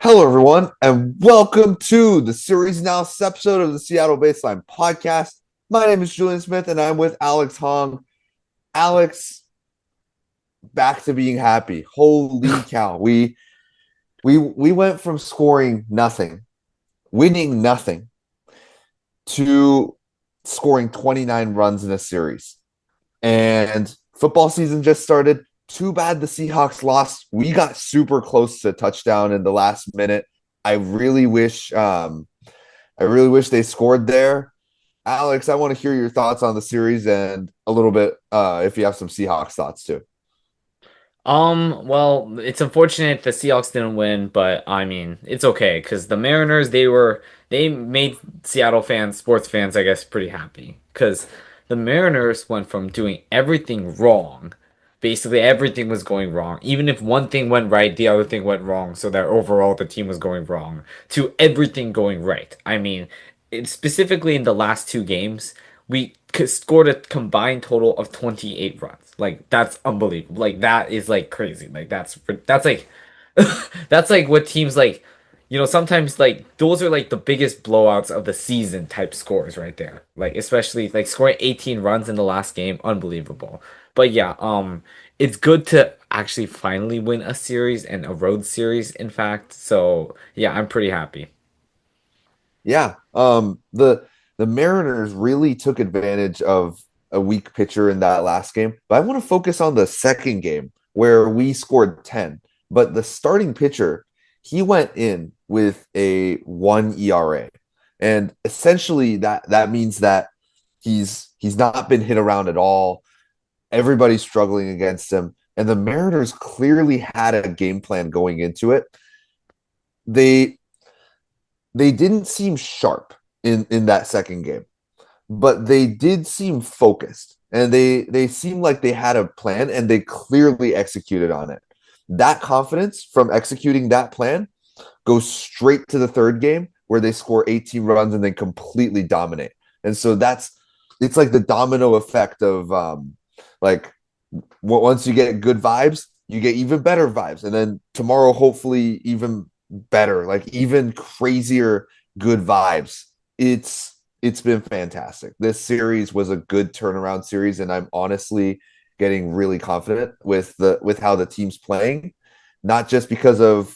Hello, everyone, and welcome to the series analysis episode of the Seattle Baseline Podcast. My name is Julian Smith, and I'm with Alex Hong. Alex, back to being happy. Holy cow! We went from scoring nothing, winning nothing, to scoring 29 runs in a series. And football season just started. Too bad the Seahawks lost. We got super close to a touchdown in the last minute. I really wish they scored there. Alex, I want to hear your thoughts on the series and a little bit if you have some Seahawks thoughts too. Well, it's unfortunate the Seahawks didn't win, but I mean, it's okay because the Mariners, they made Seattle fans, sports fans, I guess, pretty happy because the Mariners went from doing everything wrong, basically everything was going wrong. Even if one thing went right, the other thing went wrong, so that overall the team was going wrong, to everything going right. I mean, specifically in the last two games, we scored a combined total of 28 runs. Like that's unbelievable. Like that is like crazy. Like that's like that's like what teams like, sometimes like those are like the biggest blowouts of the season type scores right there. Like especially like scoring 18 runs in the last game, unbelievable. But yeah, it's good to actually finally win a series and a road series, in fact. So yeah, I'm pretty happy. Yeah, the Mariners really took advantage of a weak pitcher in that last game, but I want to focus on the second game where we scored 10. But the starting pitcher, he went in with a 1 ERA. And essentially that means that he's not been hit around at all. Everybody's struggling against him, and the Mariners clearly had a game plan going into it. They they didn't seem sharp in that second game, but they did seem focused, and they seemed like they had a plan, and they clearly executed on it. That confidence from executing that plan goes straight to the third game where they score 18 runs and then completely dominate. And so it's like the domino effect of like once you get good vibes, you get even better vibes, and then tomorrow hopefully even better, like even crazier good vibes. It's been fantastic. This series was a good turnaround series, and I'm honestly getting really confident with how the team's playing, not just because of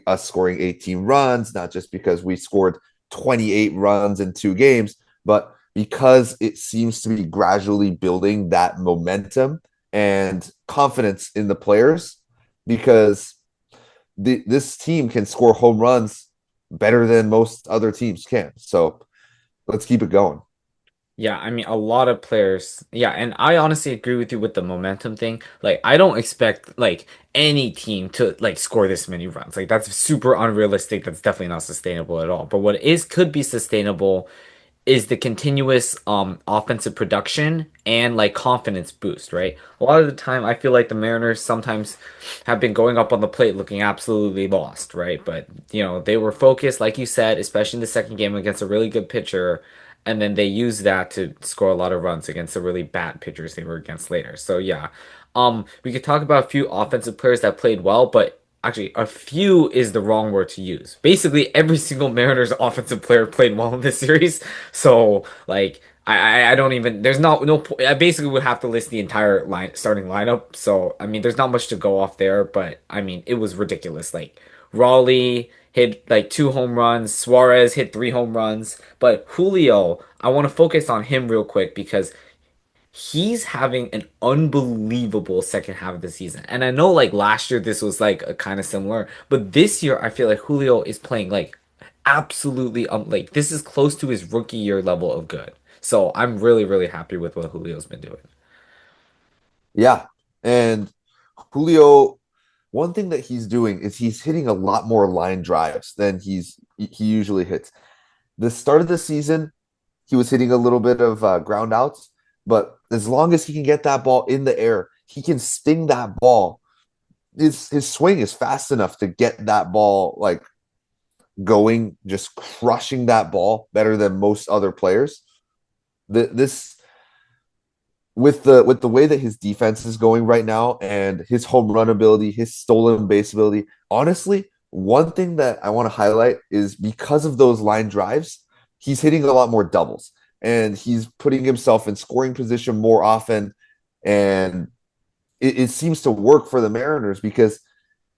us scoring 18 runs, not just because we scored 28 runs in two games, but because it seems to be gradually building that momentum and confidence in the players, because this team can score home runs better than most other teams can. So let's keep it going. Yeah, I mean, a lot of players. Yeah, and I honestly agree with you with the momentum thing. Like, I don't expect like any team to like score this many runs. Like, that's super unrealistic. That's definitely not sustainable at all. But what is could be sustainable is the continuous offensive production and like confidence boost, right? A lot of the time I feel like the Mariners sometimes have been going up on the plate looking absolutely lost, right? But they were focused, like you said, especially in the second game against a really good pitcher, and then they used that to score a lot of runs against the really bad pitchers they were against later. So yeah. We could talk about a few offensive players that played well, but actually, a few is the wrong word to use. Basically, every single Mariners offensive player played well in this series. So, like, I don't even. There's not no. I basically would have to list the entire starting lineup. So, I mean, there's not much to go off there. But I mean, it was ridiculous. Like Raleigh hit like two home runs. Suarez hit three home runs. But Julio, I want to focus on him real quick because he's having an unbelievable second half of the season. And I know like last year this was like a kind of similar, but this year I feel like Julio is playing like absolutely like this is close to his rookie year level of good. So I'm really really happy with what Julio's been doing. Yeah. And Julio, one thing that he's doing is he's hitting a lot more line drives than he usually hits. The start of the season, he was hitting a little bit of ground outs, but as long as he can get that ball in the air, he can sting that ball. His swing is fast enough to get that ball like going, just crushing that ball better than most other players. This with the way that his defense is going right now and his home run ability, his stolen base ability, honestly, one thing that I want to highlight is because of those line drives, he's hitting a lot more doubles and he's putting himself in scoring position more often. And it seems to work for the Mariners because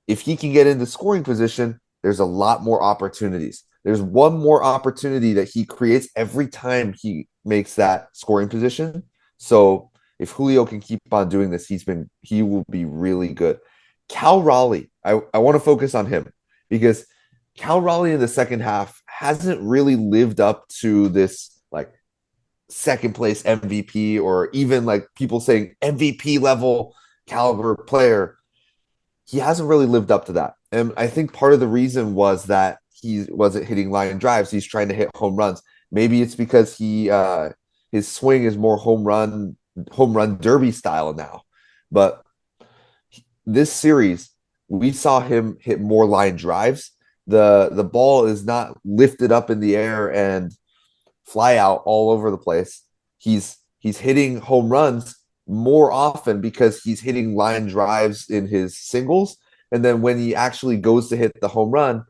if he can get into scoring position, there's a lot more opportunities. There's one more opportunity that he creates every time he makes that scoring position. So if Julio can keep on doing this, he will be really good. Cal Raleigh, I want to focus on him because Cal Raleigh in the second half hasn't really lived up to this like second place MVP or even like people saying MVP level caliber player. He hasn't really lived up to that. And I think part of the reason was that he wasn't hitting line drives. He's trying to hit home runs. Maybe it's because his swing is more home run derby style now. But this series, we saw him hit more line drives. The ball is not lifted up in the air and fly out all over the place. He's hitting home runs more often because he's hitting line drives in his singles. And then when he actually goes to hit the home run,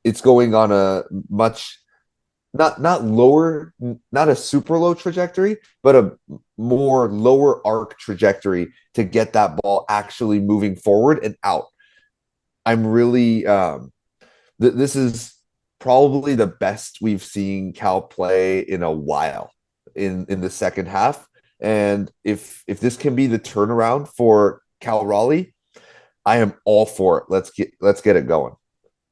it's going on a much not lower, not a super low trajectory, but a more lower arc trajectory to get that ball actually moving forward and out. I'm really this is probably the best we've seen Cal play in a while in the second half. And if this can be the turnaround for Cal Raleigh, I am all for it. Let's get it going.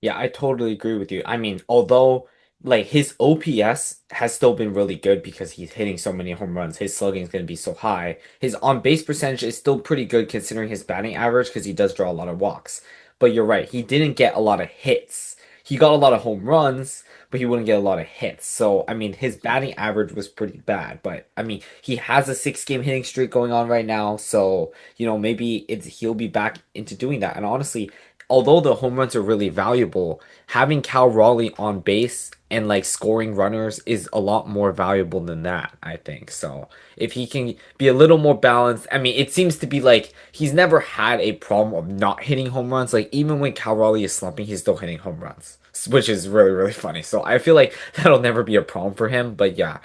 Yeah, I totally agree with you. I mean, although like his OPS has still been really good because he's hitting so many home runs, his slugging is going to be so high. His on base percentage is still pretty good considering his batting average because he does draw a lot of walks. But you're right, he didn't get a lot of hits. He got a lot of home runs, but he wouldn't get a lot of hits. So, I mean, his batting average was pretty bad. But I mean, he has a 6 game hitting streak going on right now. So, maybe he'll be back into doing that. And honestly, although the home runs are really valuable, having Cal Raleigh on base and like scoring runners is a lot more valuable than that, I think. So if he can be a little more balanced, I mean, it seems to be like he's never had a problem of not hitting home runs. Like even when Cal Raleigh is slumping, he's still hitting home runs, which is really, really funny. So I feel like that'll never be a problem for him. But yeah,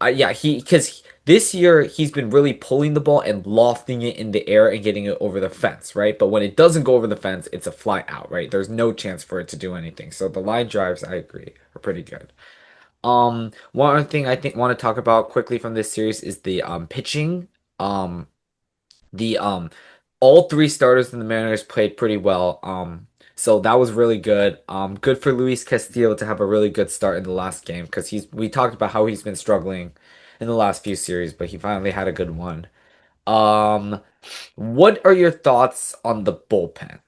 yeah, because this year he's been really pulling the ball and lofting it in the air and getting it over the fence, right? But when it doesn't go over the fence, it's a fly out, right? There's no chance for it to do anything. So the line drives, I agree, are pretty good. One other thing I think want to talk about quickly from this series is the pitching. Um, the all three starters in the Mariners played pretty well. So that was really good. Good for Luis Castillo to have a really good start in the last game because we talked about how he's been struggling in the last few series, but he finally had a good one. Um, what are your thoughts on the bullpen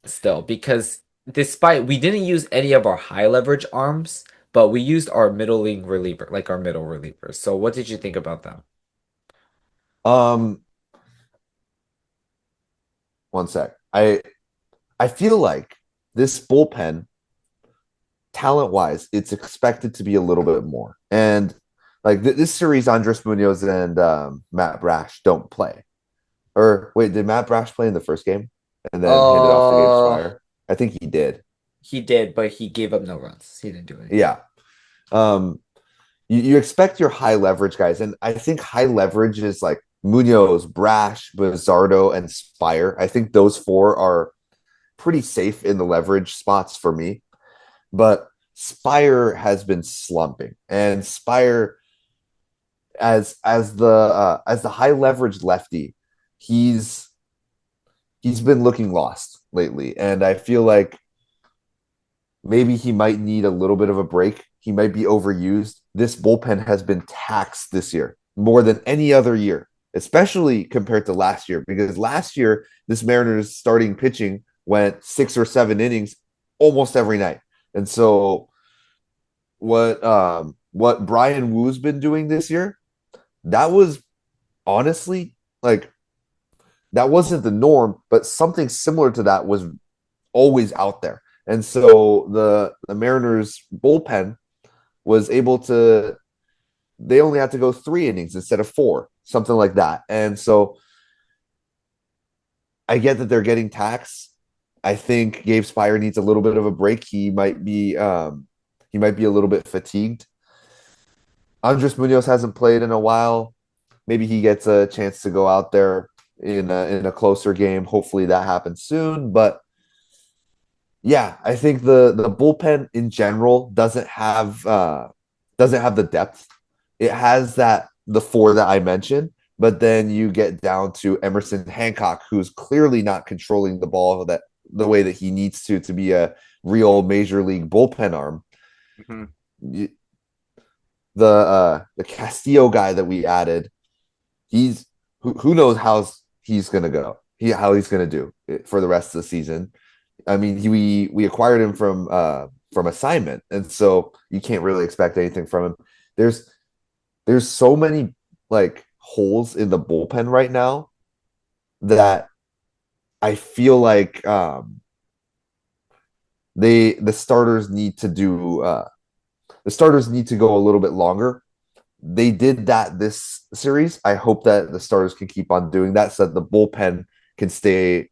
still? Because despite we didn't use any of our high leverage arms, but we used our middling reliever, like our middle relievers. So what did you think about them? Um, one sec. I feel like this bullpen, talent wise, it's expected to be a little bit more. And like this series, Andres Munoz and Matt Brash don't play. Or wait, did Matt Brash play in the first game and then handed off the game to Uh, Spire? I think he did. he did, but he gave up no runs. He didn't do anything. Yeah. Um, you expect your high leverage guys, and I think high leverage is like Munoz, Brash, Bizardo, and Spire. I think those four are pretty safe in the leverage spots for me. But Spire has been slumping, and Spire as the high leverage lefty, he's he's been looking lost lately, and I feel like maybe he might need a little bit of a break. He might be overused. This bullpen has been taxed this year more than any other year, especially compared to last year, because last year, this Mariners starting pitching went 6 or 7 innings almost every night. And so what Brian Woo's been doing this year, that was honestly like that wasn't the norm, but something similar to that was always out there. And so the Mariners bullpen was able to they only had to go 3 innings instead of four, something like that. And so I get that they're getting taxed. I think Gabe Spire needs a little bit of a break. He might be a little bit fatigued. Andres Munoz hasn't played in a while. Maybe he gets a chance to go out there in a closer game. Hopefully that happens soon. But yeah, I think the bullpen in general doesn't have the depth. It has that the four that I mentioned, but then you get down to Emerson Hancock, who's clearly not controlling the ball that the way that he needs to be a real major league bullpen arm. Mhm. The Castillo guy that we added, he's who knows how he's gonna go, how he's gonna do for the rest of the season. I mean, we acquired him from assignment, and so you can't really expect anything from him. There's there's so many like holes in the bullpen right now that I feel like the starters need to do the starters need to go a little bit longer. They did that this series. I hope that the starters can keep on doing that so that the bullpen can stay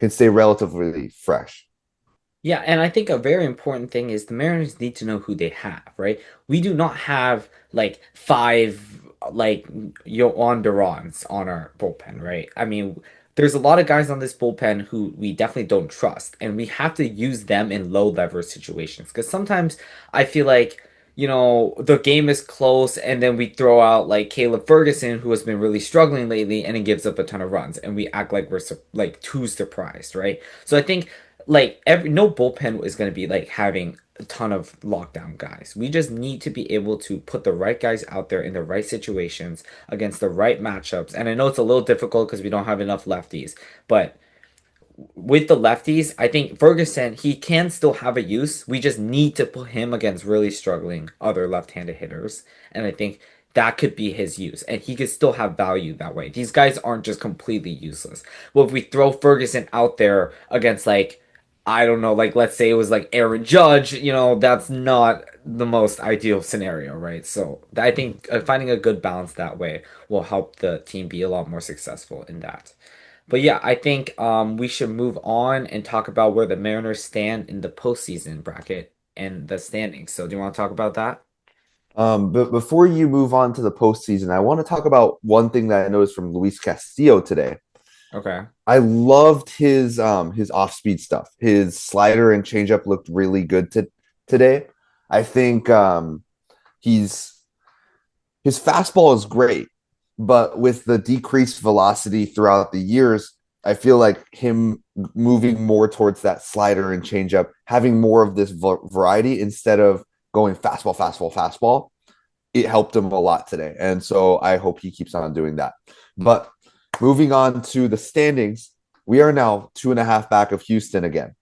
can stay relatively fresh. Yeah, and I think a very important thing is the Mariners need to know who they have, right? We do not have like five like Yoan Durans on our bullpen, right? I mean, there's a lot of guys on this bullpen who we definitely don't trust, and we have to use them in low leverage situations because sometimes I feel like the game is close, and then we throw out like Caleb Ferguson, who has been really struggling lately, and it gives up a ton of runs, and we act like we're like too surprised, right? So I think like every no bullpen is going to be like having a ton of lockdown guys. We just need to be able to put the right guys out there in the right situations against the right matchups. And I know it's a little difficult because we don't have enough lefties, but with the lefties, I think Ferguson, he can still have a use. We just need to put him against really struggling other left-handed hitters. And I think that could be his use. And he could still have value that way. These guys aren't just completely useless. Well, if we throw Ferguson out there against like I don't know, like let's say it was like Aaron Judge, that's not the most ideal scenario, right? So I think finding a good balance that way will help the team be a lot more successful in that. But yeah, I think we should move on and talk about where the Mariners stand in the postseason bracket and the standings. So do you want to talk about that? But before you move on to the postseason, I want to talk about one thing that I noticed from Luis Castillo today. Okay. I loved his off speed stuff. His slider and changeup looked really good today. I think he's his fastball is great, but with the decreased velocity throughout the years, I feel like him moving more towards that slider and changeup, having more of this variety instead of going fastball, fastball, fastball, it helped him a lot today. And so I hope he keeps on doing that. But moving on to the standings, we are now 2.5 back of Houston again.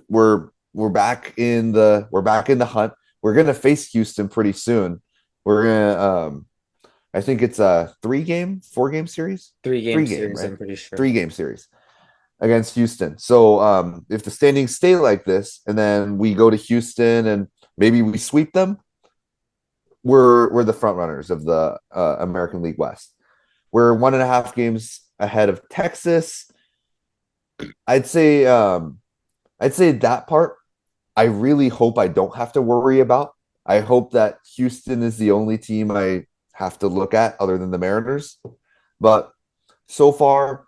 We're back in the hunt. We're gonna face Houston pretty soon. We're gonna I think it's a 4 game series, Three-game 3 game, series, right? I'm pretty sure. 3 game series against Houston. So if the standings stay like this, and then we go to Houston and maybe we sweep them, we're the front runners of the American League West. We're 1.5 games ahead of Texas. I'd say I'd say that part I really hope I don't have to worry about. I hope that Houston is the only team I have to look at other than the Mariners. But so far,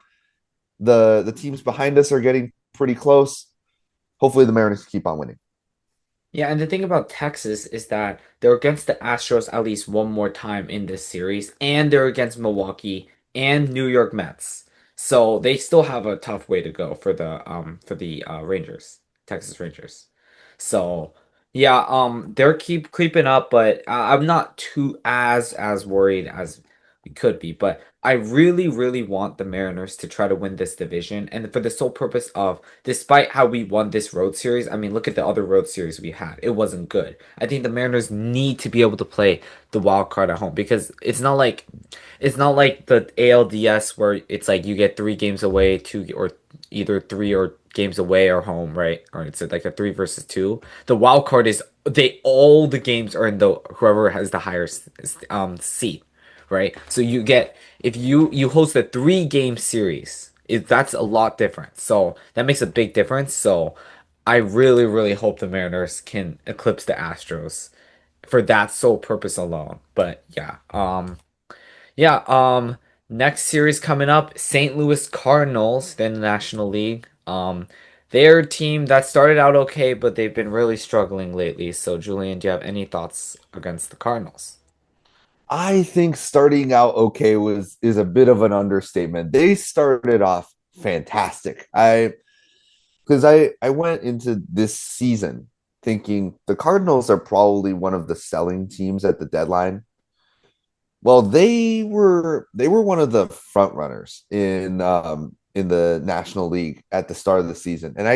the teams behind us are getting pretty close. Hopefully, the Mariners keep on winning. Yeah, and the thing about Texas is that they're against the Astros at least one more time in this series, and they're against Milwaukee and New York Mets. So they still have a tough way to go for the Rangers, Texas Rangers. So yeah, they're keep creeping up, but I'm not too as worried as we could be. But I really, really want the Mariners to try to win this division, and for the sole purpose of despite how we won this road series, I mean, look at the other road series we had. It wasn't good. I think the Mariners need to be able to play the wild card at home because it's not like the ALDS where it's like you get 3 games away, two or either 3 or games away or home, right? Or it's like a 3 versus 2. The wild card is all the games are in the whoever has the higher seat, right? So you get if you host a 3 game series That's a lot different. So that makes a big difference. So I really, really hope the Mariners can eclipse the Astros for that sole purpose alone. But yeah, next series coming up, St. Louis Cardinals, then the National League. Their team that started out okay, but they've been really struggling lately. So, Julian, do you have any thoughts against the Cardinals? I think starting out okay was is a bit of an understatement. They started off fantastic. I went into this season thinking the Cardinals are probably one of the selling teams at the deadline. Well, they were one of the front runners in the National League at the start of the season. And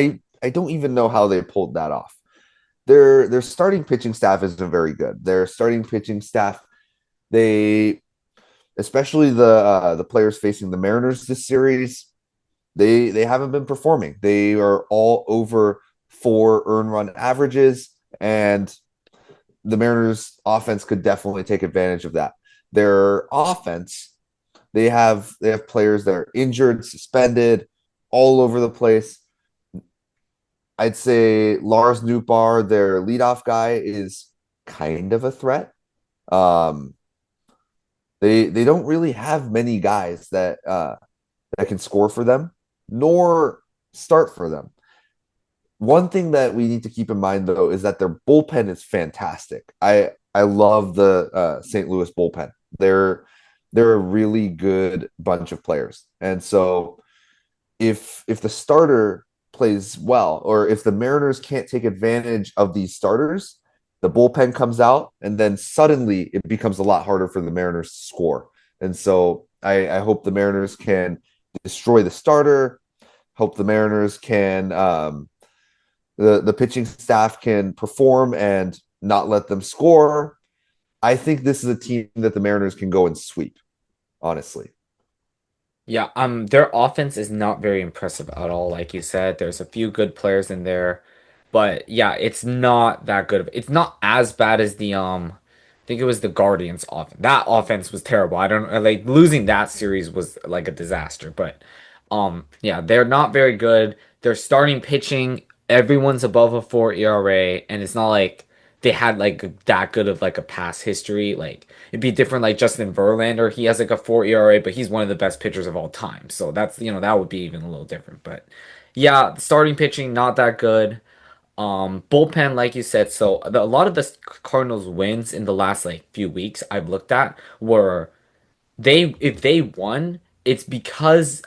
I don't even know how they pulled that off. Their starting pitching staff isn't very good. Their starting pitching staff, they especially the players facing the Mariners this series, they haven't been performing. They are all over 4 earned run averages, and the Mariners offense could definitely take advantage of that. Their offense, they have players that are injured, suspended, all over the place. I'd say Lars Nootbaar, their leadoff guy, is kind of a threat. Um, they don't really have many guys that can score for them, nor start for them. One thing that we need to keep in mind though is that their bullpen is fantastic. I love the St. Louis bullpen. They're a really good bunch of players, and so if the starter plays well, or if the Mariners can't take advantage of these starters, the bullpen comes out, and then suddenly it becomes a lot harder for the Mariners to score. And so I hope the Mariners can destroy the starter. Hope the Mariners can the pitching staff can perform and not let them score. I think this is a team that the Mariners can go and sweep, honestly. Yeah, their offense is not very impressive at all. Like you said, there's a few good players in there, but yeah, it's not that good. It's not as bad as I think it was the Guardians offense. That offense was terrible. I don't like losing that series was like a disaster, but yeah, they're not very good. They're starting pitching, everyone's above a 4 ERA, and it's not like they had like that good of like a past history. Like it'd be different like Justin Verlander. He has like a 4 ERA, but he's one of the best pitchers of all time. So that's that would be even a little different. But yeah, starting pitching not that good. Bullpen, like you said, so a lot of the Cardinals wins in the last like few weeks I've looked at were they if they won, it's because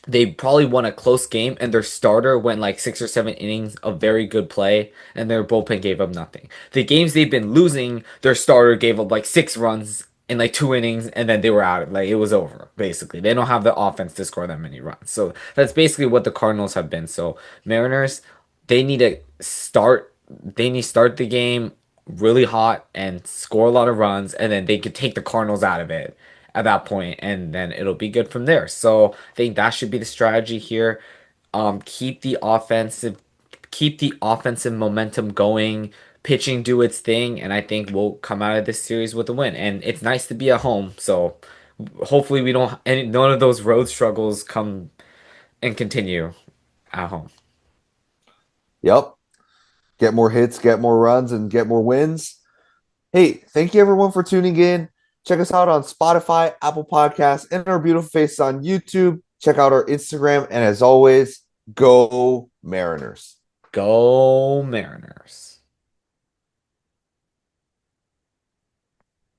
they probably won a close game and their starter went like 6 or 7 innings of very good play and their bullpen gave up nothing. The games they've been losing, their starter gave up like 6 runs in like 2 innings and then they were out. Like it was over, basically. They don't have the offense to score that many runs. So that's basically what the Cardinals have been. So Mariners, they need to start the game really hot and score a lot of runs and then they could take the Cardinals out of it at that point, and then it'll be good from there. So I think that should be the strategy here. Keep the offensive momentum going, pitching do its thing, and I think we'll come out of this series with a win. And it's nice to be at home, so hopefully we don't any none of those road struggles come and continue at home. Yep. Get more hits, get more runs, and get more wins. Hey, thank you everyone for tuning in. Check us out on Spotify, Apple Podcasts, and our beautiful faces on YouTube. Check out our Instagram. And as always, go Mariners. Go Mariners.